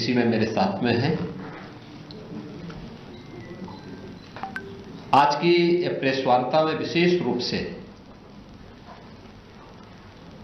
इसी में मेरे साथ में हैं। आज की प्रेस वार्ता में विशेष रूप से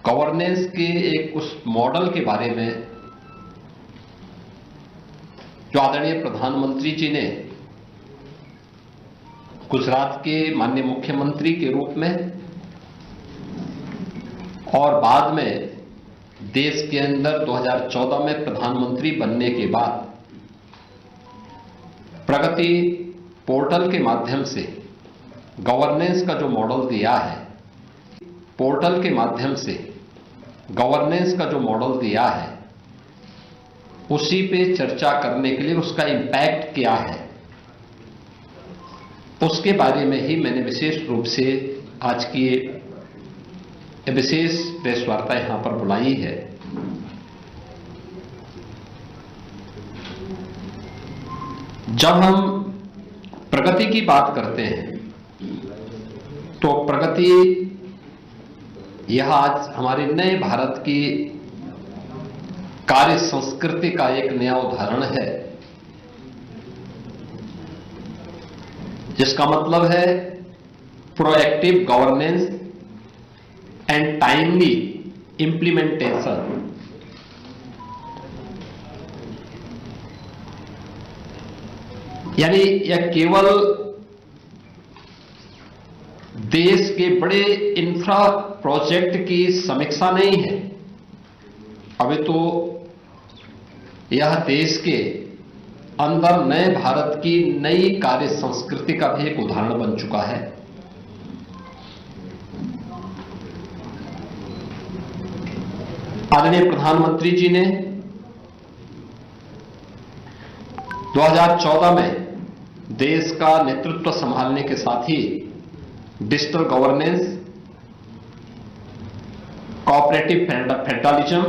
गवर्नेंस के एक उस मॉडल के बारे में जो आदरणीय प्रधानमंत्री जी ने गुजरात के माननीय मुख्यमंत्री के रूप में और बाद में देश के अंदर 2014 में प्रधानमंत्री बनने के बाद प्रगति पोर्टल के माध्यम से गवर्नेंस का जो मॉडल दिया है, पोर्टल के माध्यम से गवर्नेंस का जो मॉडल दिया है, उसी पे चर्चा करने के लिए उसका इंपैक्ट क्या है, उसके बारे में ही मैंने विशेष रूप से आज की विशेष प्रेस वार्ता यहां पर बुलाई है। जब हम प्रगति की बात करते हैं तो प्रगति यह आज हमारे नए भारत की कार्य संस्कृति का एक नया उदाहरण है, जिसका मतलब है proactive governance and timely implementation. यानी यह केवल देश के बड़े इंफ्रा प्रोजेक्ट की समीक्षा नहीं है, अभी तो यह देश के अंदर नए भारत की नई कार्य संस्कृति का भी एक उदाहरण बन चुका है। आदरणीय प्रधानमंत्री जी ने 2014 में देश का नेतृत्व संभालने के साथ ही डिजिटल गवर्नेंस, कोऑपरेटिव फेडरलिज्म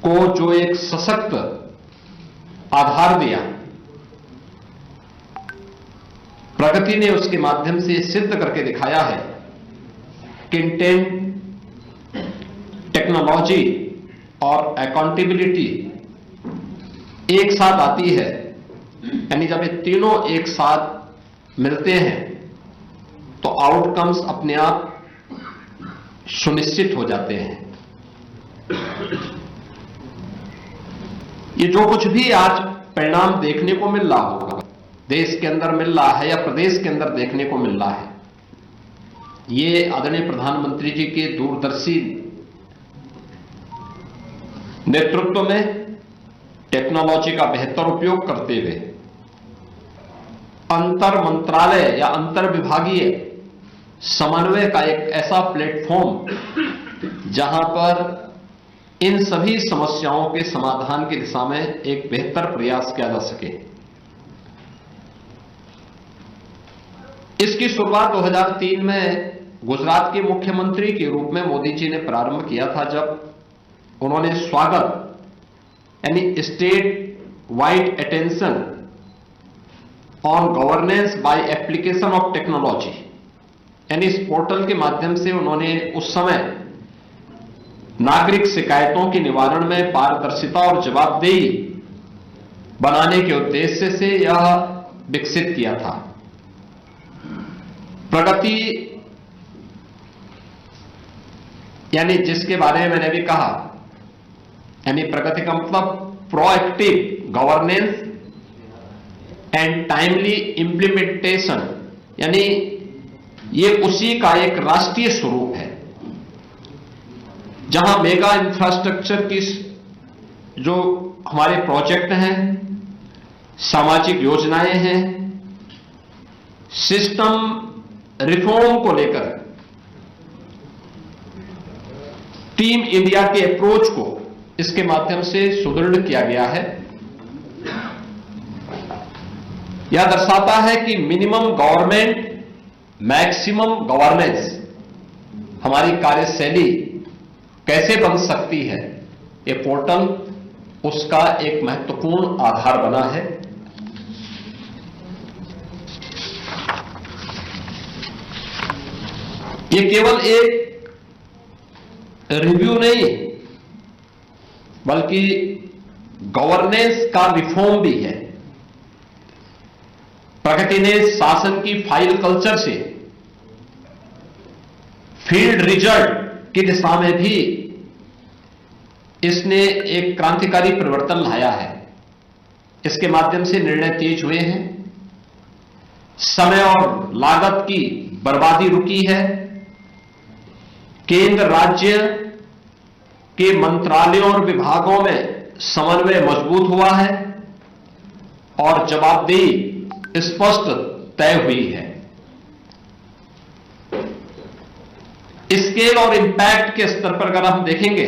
को जो एक सशक्त आधार दिया, प्रगति ने उसके माध्यम से सिद्ध करके दिखाया है कि इंटेंट, टेक्नोलॉजी और अकाउंटेबिलिटी एक साथ आती है। यानी जब ये तीनों एक साथ मिलते हैं तो आउटकम्स अपने आप सुनिश्चित हो जाते हैं। ये जो कुछ भी आज परिणाम देखने को मिल रहा होगा, देश के अंदर मिल रहा है या प्रदेश के अंदर देखने को मिल रहा है, ये आदरणीय प्रधानमंत्री जी के दूरदर्शी नेतृत्व में टेक्नोलॉजी का बेहतर उपयोग करते हुए अंतर मंत्रालय या अंतर विभागीय समन्वय का एक ऐसा प्लेटफॉर्म जहां पर इन सभी समस्याओं के समाधान की दिशा में एक बेहतर प्रयास किया जा सके। इसकी शुरुआत 2003 में गुजरात के मुख्यमंत्री के रूप में मोदी जी ने प्रारंभ किया था, जब उन्होंने स्वागत यानी state wide attention on governance by application of technology, यानी इस पोर्टल के माध्यम से उन्होंने उस समय नागरिक शिकायतों के निवारण में पारदर्शिता और जवाबदेही बनाने के उद्देश्य से यह विकसित किया था। प्रगति यानी जिसके बारे में मैंने भी कहा, यानी प्रगति का मतलब proactive governance and timely implementation, यानी ये उसी का एक राष्ट्रीय स्वरूप है, जहां मेगा इंफ्रास्ट्रक्चर की जो हमारे प्रोजेक्ट हैं, सामाजिक योजनाएं हैं, सिस्टम रिफॉर्म को लेकर टीम इंडिया के अप्रोच को इसके माध्यम से सुदृढ़ किया गया है। यह दर्शाता है कि मिनिमम गवर्नमेंट मैक्सिमम गवर्नेंस हमारी कार्यशैली कैसे बन सकती है। ये पोर्टल उसका एक महत्वपूर्ण आधार बना है। ये केवल एक रिव्यू नहीं बल्कि गवर्नेंस का रिफॉर्म भी है। प्रगति ने शासन की फाइल कल्चर से फील्ड रिजल्ट की दिशा में भी इसने एक क्रांतिकारी परिवर्तन लाया है। इसके माध्यम से निर्णय तेज हुए हैं, समय और लागत की बर्बादी रुकी है, केंद्र राज्य के मंत्रालयों और विभागों में समन्वय मजबूत हुआ है और जवाबदेही स्पष्ट तय हुई है। स्केल और इंपैक्ट के स्तर पर अगर हम देखेंगे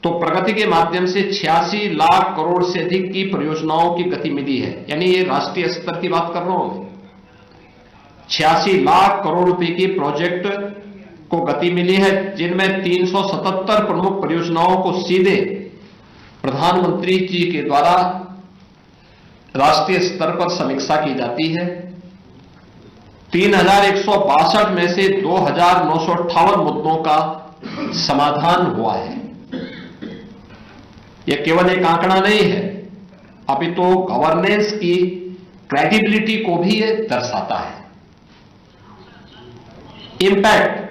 तो प्रगति के माध्यम से 86 लाख करोड़ से अधिक की परियोजनाओं की गति मिली है। यानी ये राष्ट्रीय स्तर की बात कर रहा हूं मैं। 86 लाख करोड़ रुपए की प्रोजेक्ट को गति मिली है, जिनमें 377 प्रमुख परियोजनाओं को सीधे प्रधानमंत्री जी के द्वारा राष्ट्रीय स्तर पर समीक्षा की जाती है। 3162 में से 2958 मुद्दों का समाधान हुआ है। यह केवल एक आंकड़ा नहीं है, अपितु गवर्नेंस की क्रेडिबिलिटी को भी यह दर्शाता है। इंपैक्ट,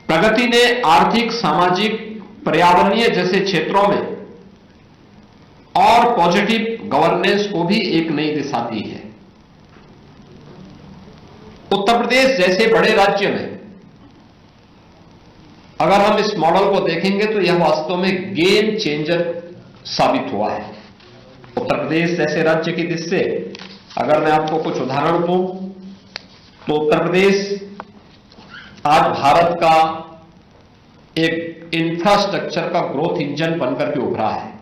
प्रगति ने आर्थिक, सामाजिक, पर्यावरणीय जैसे क्षेत्रों में और पॉजिटिव गवर्नेंस को भी एक नई दिशा दी है। उत्तर प्रदेश जैसे बड़े राज्य में अगर हम इस मॉडल को देखेंगे तो यह वास्तव में गेम चेंजर साबित हुआ है। उत्तर प्रदेश जैसे राज्य की दृष्टि से अगर मैं आपको कुछ उदाहरण दूं तो उत्तर प्रदेश आज भारत का एक इंफ्रास्ट्रक्चर का ग्रोथ इंजन बनकर के उभरा है।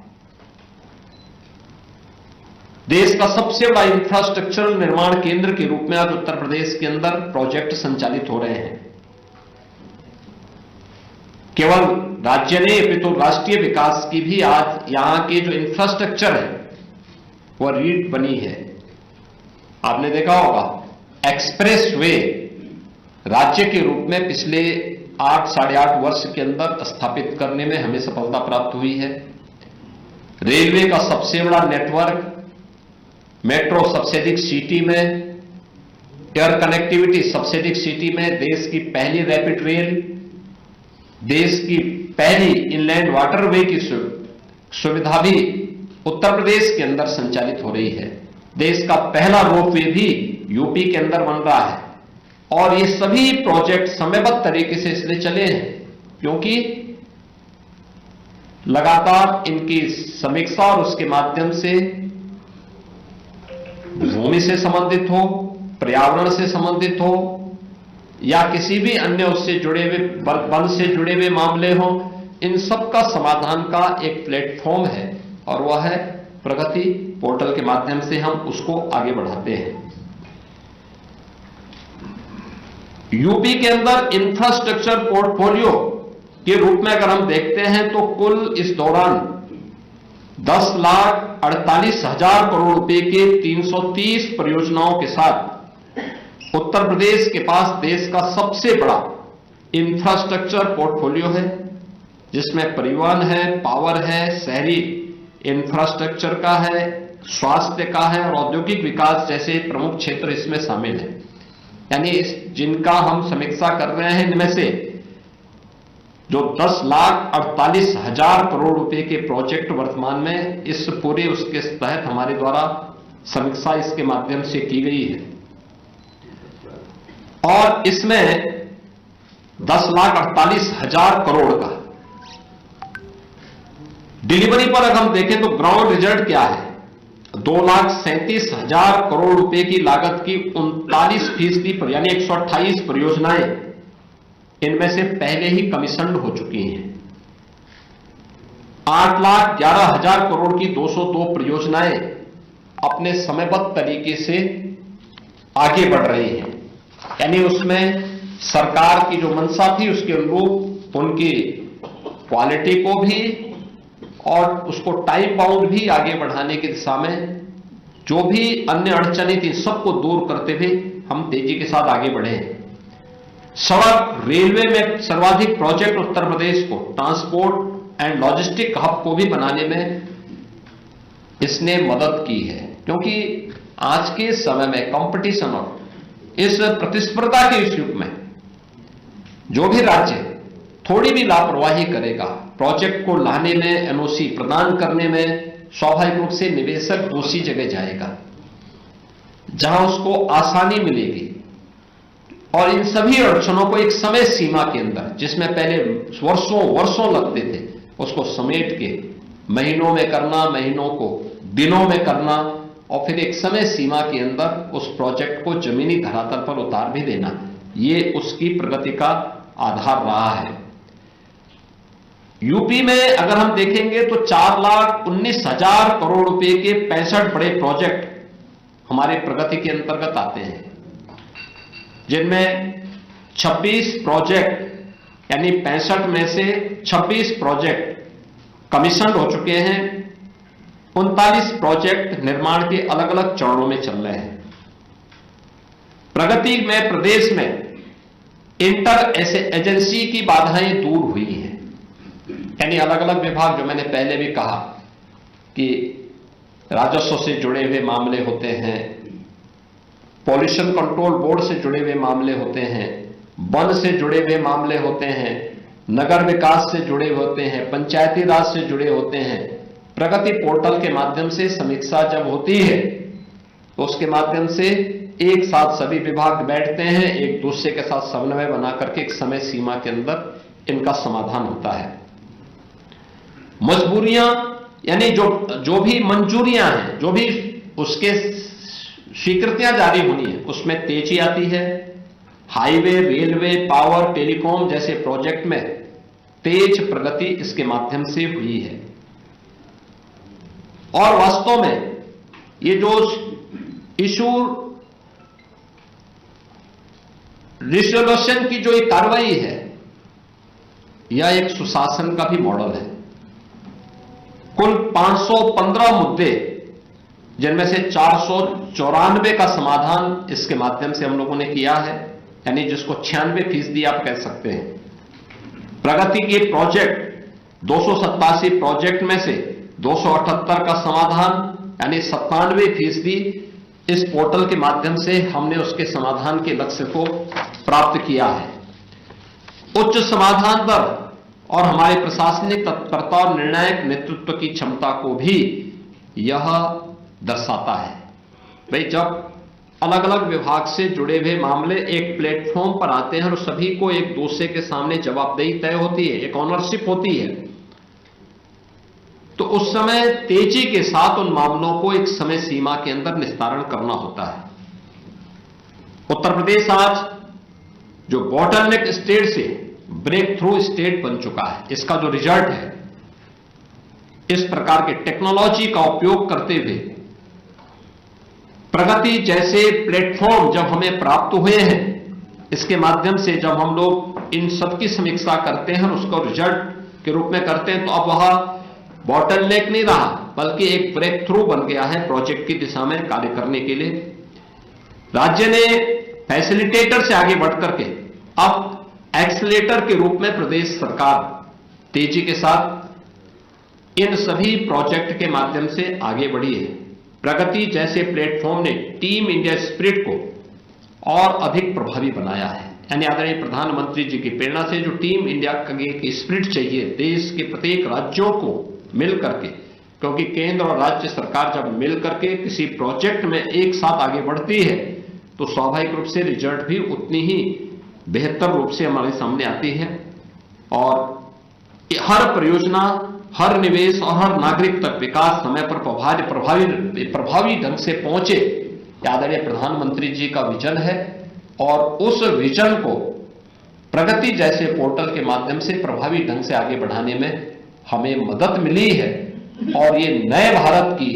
देश का सबसे बड़ा इंफ्रास्ट्रक्चरल निर्माण केंद्र के रूप में आज उत्तर प्रदेश के अंदर प्रोजेक्ट संचालित हो रहे हैं। केवल राज्य नहीं अपितु राष्ट्रीय विकास की भी आज यहां के जो इंफ्रास्ट्रक्चर है वह रीढ़ बनी है। आपने देखा होगा एक्सप्रेस वे राज्य के रूप में पिछले 8 साढ़े 8 वर्ष के अंदर स्थापित करने में हमें सफलता प्राप्त हुई है। रेलवे का सबसे बड़ा नेटवर्क, मेट्रो सबसे अधिक सिटी में, एयर कनेक्टिविटी सबसे अधिक सिटी में, देश की पहली रैपिड रेल, देश की पहली इनलैंड वाटरवे की सुविधा भी उत्तर प्रदेश के अंदर संचालित हो रही है। देश का पहला रोपवे भी यूपी के अंदर बन रहा है। और ये सभी प्रोजेक्ट समयबद्ध तरीके से इसलिए चले हैं क्योंकि लगातार इनकी समीक्षा और उसके माध्यम से भूमि से संबंधित हो, पर्यावरण से संबंधित हो या किसी भी अन्य उससे जुड़े हुए वन से जुड़े हुए मामले हो, इन सब का समाधान का एक प्लेटफॉर्म है और वह है प्रगति पोर्टल के माध्यम से हम उसको आगे बढ़ाते हैं। यूपी के अंदर इंफ्रास्ट्रक्चर पोर्टफोलियो के रूप में अगर हम देखते हैं तो कुल इस दौरान 10,48,000 करोड़ रुपए के 330 परियोजनाओं के साथ उत्तर प्रदेश के पास देश का सबसे बड़ा इंफ्रास्ट्रक्चर पोर्टफोलियो है, जिसमें परिवहन है, पावर है, शहरी इंफ्रास्ट्रक्चर का है, स्वास्थ्य का है और औद्योगिक विकास जैसे प्रमुख क्षेत्र इसमें शामिल है। यानी जिनका हम समीक्षा कर रहे हैं इनमें से जो 10,48,000 करोड़ रुपए के प्रोजेक्ट वर्तमान में इस पूरे उसके तहत हमारे द्वारा समीक्षा इसके माध्यम से की गई है और इसमें 10,48,000 करोड़ का डिलीवरी पर अगर हम देखें तो ग्राउंड रिजल्ट क्या है, 2,37,000 करोड़ रुपए की लागत की 39% पर यानी 128 परियोजनाएं इनमें से पहले ही कमीशन हो चुकी हैं। 8,11,000 करोड़ की 202 परियोजनाएं अपने समयबद्ध तरीके से आगे बढ़ रही हैं। यानी उसमें सरकार की जो मंशा थी उसके अनुरूप उनकी क्वालिटी को भी और उसको टाइम बाउंड भी आगे बढ़ाने की दिशा में जो भी अन्य अड़चनें थी सबको दूर करते हुए हम तेजी के साथ आगे बढ़े हैं। सड़क रेलवे में सर्वाधिक प्रोजेक्ट उत्तर प्रदेश को, ट्रांसपोर्ट एंड लॉजिस्टिक हब को भी बनाने में इसने मदद की है, क्योंकि आज के समय में कंपटीशन और इस प्रतिस्पर्धा के इस युग में जो भी राज्य थोड़ी भी लापरवाही करेगा प्रोजेक्ट को लाने में, एनओसी प्रदान करने में, स्वाभाविक रूप से निवेशक दूसरी जगह जाएगा जहां उसको आसानी मिलेगी। और इन सभी अड़चनों को एक समय सीमा के अंदर, जिसमें पहले वर्षों लगते थे, उसको समेट के महीनों में करना, महीनों को दिनों में करना, और फिर एक समय सीमा के अंदर उस प्रोजेक्ट को जमीनी धरातल पर उतार भी देना, ये उसकी प्रगति का आधार रहा है। यूपी में अगर हम देखेंगे तो 4,19,000 करोड़ रुपए के 65 बड़े प्रोजेक्ट हमारे प्रगति के अंतर्गत आते हैं, जिनमें 26 प्रोजेक्ट यानी 65 में से 26 प्रोजेक्ट कमीशन हो चुके हैं, 39 प्रोजेक्ट निर्माण के अलग अलग चरणों में चल रहे हैं। प्रगति में प्रदेश में इंटर एजेंसी की बाधाएं दूर हुई हैं, यानी अलग अलग विभाग, जो मैंने पहले भी कहा कि राजस्व से जुड़े हुए मामले होते हैं, पॉल्यूशन कंट्रोल बोर्ड से जुड़े हुए मामले होते हैं, वन से जुड़े हुए मामले होते हैं, नगर विकास से जुड़े होते हैं, पंचायती राज से जुड़े होते हैं। प्रगति पोर्टल के माध्यम से समीक्षा जब होती है तो उसके माध्यम से एक साथ सभी विभाग बैठते हैं, एक दूसरे के साथ समन्वय बना करके एक समय सीमा के अंदर इनका समाधान होता है। मजबूरियां यानी जो भी मंजूरियां हैं, जो भी उसके स्वीकृतियां जारी होनी है, उसमें तेजी आती है। हाईवे, रेलवे, पावर, टेलीकॉम जैसे प्रोजेक्ट में तेज प्रगति इसके माध्यम से हुई है। और वास्तव में ये जो इशू रिजोल्यूशन की जो एक कार्रवाई है, यह एक सुशासन का भी मॉडल है। कुल 515 मुद्दे, जिनमें से 494 का समाधान इसके माध्यम से हम लोगों ने किया है, यानी जिसको 96% आप कह सकते हैं। प्रगति के प्रोजेक्ट 287 प्रोजेक्ट में से 278 का समाधान यानी 97% इस पोर्टल के माध्यम से हमने उसके समाधान के लक्ष्य को प्राप्त किया है। उच्च समाधान दर और हमारे प्रशासनिक तत्परता और निर्णायक नेतृत्व की क्षमता को भी यह दर्शाता है। भाई, जब अलग अलग विभाग से जुड़े हुए मामले एक प्लेटफॉर्म पर आते हैं और सभी को एक दूसरे के सामने जवाबदेही तय होती है, एक ऑनरशिप होती है, तो उस समय तेजी के साथ उन मामलों को एक समय सीमा के अंदर निस्तारण करना होता है। उत्तर प्रदेश आज जो बॉटलनेक स्टेट से ब्रेक थ्रू स्टेट बन चुका है, इसका जो रिजल्ट है, इस प्रकार के टेक्नोलॉजी का उपयोग करते हुए प्रगति जैसे प्लेटफॉर्म जब हमें प्राप्त हुए हैं, इसके माध्यम से जब हम लोग इन सब की समीक्षा करते हैं और उसको रिजल्ट के रूप में करते हैं, तो अब वह बॉटलनेक नहीं रहा, बल्कि एक ब्रेक थ्रू बन गया है प्रोजेक्ट की दिशा में कार्य करने के लिए। राज्य ने फैसिलिटेटर से आगे बढ़ करके अब एक्सीलेटर के रूप में प्रदेश सरकार तेजी के साथ इन सभी प्रोजेक्ट के माध्यम से आगे बढ़ी है। प्रगति जैसे प्लेटफॉर्म ने टीम इंडिया स्पिरिट को और अधिक प्रभावी बनाया है, यानी आदरणीय प्रधानमंत्री जी की प्रेरणा से जो टीम इंडिया की स्पिरिट चाहिए देश के प्रत्येक राज्यों को मिल करके, क्योंकि केंद्र और राज्य सरकार जब मिल करके किसी प्रोजेक्ट में एक साथ आगे बढ़ती है तो स्वाभाविक रूप से रिजल्ट भी उतनी ही बेहतर रूप से हमारे सामने आती है। और हर परियोजना, हर निवेश और हर नागरिक तक विकास समय पर प्रभावी ढंग से पहुंचे, आदरणीय प्रधानमंत्री जी का विजन है। और उस विजन को प्रगति जैसे पोर्टल के माध्यम से प्रभावी ढंग से आगे बढ़ाने में हमें मदद मिली है। और ये नए भारत की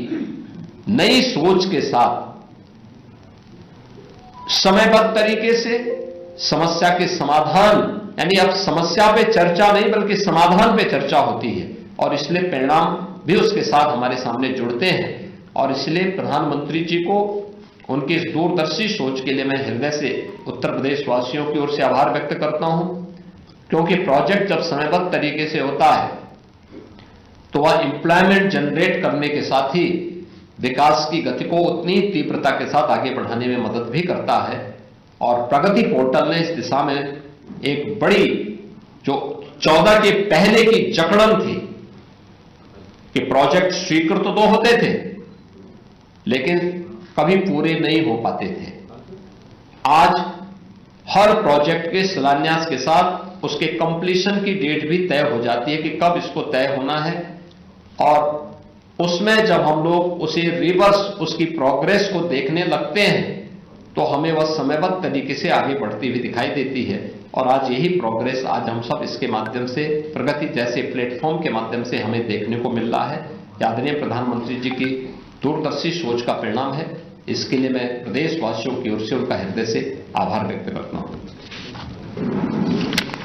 नई सोच के साथ समयबद्ध तरीके से समस्या के समाधान, यानी अब समस्या पे चर्चा नहीं बल्कि समाधान पे चर्चा होती है, और इसलिए परिणाम भी उसके साथ हमारे सामने जुड़ते हैं। और इसलिए प्रधानमंत्री जी को उनकी इस दूरदर्शी सोच के लिए मैं हृदय से उत्तर प्रदेश वासियों की ओर से आभार व्यक्त करता हूं, क्योंकि प्रोजेक्ट जब समयबद्ध तरीके से होता है तो वह एम्प्लॉयमेंट जनरेट करने के साथ ही विकास की गति को उतनी तीव्रता के साथ आगे बढ़ाने में मदद भी करता है। और प्रगति पोर्टल ने इस दिशा में एक बड़ी, जो 14 के पहले की जकड़न थी कि प्रोजेक्ट स्वीकृत तो होते थे लेकिन कभी पूरे नहीं हो पाते थे, आज हर प्रोजेक्ट के शिलान्यास के साथ उसके कंप्लीशन की डेट भी तय हो जाती है कि कब इसको तय होना है। और उसमें जब हम लोग उसे रिवर्स, उसकी प्रोग्रेस को देखने लगते हैं तो हमें वह समयबद्ध तरीके से आगे बढ़ती हुई दिखाई देती है। और आज यही प्रोग्रेस, आज हम सब इसके माध्यम से, प्रगति जैसे प्लेटफॉर्म के माध्यम से हमें देखने को मिल रहा है। आदरणीय प्रधानमंत्री जी की दूरदर्शी सोच का परिणाम है। इसके लिए मैं प्रदेशवासियों की ओर से उनका हृदय से आभार व्यक्त करता हूं।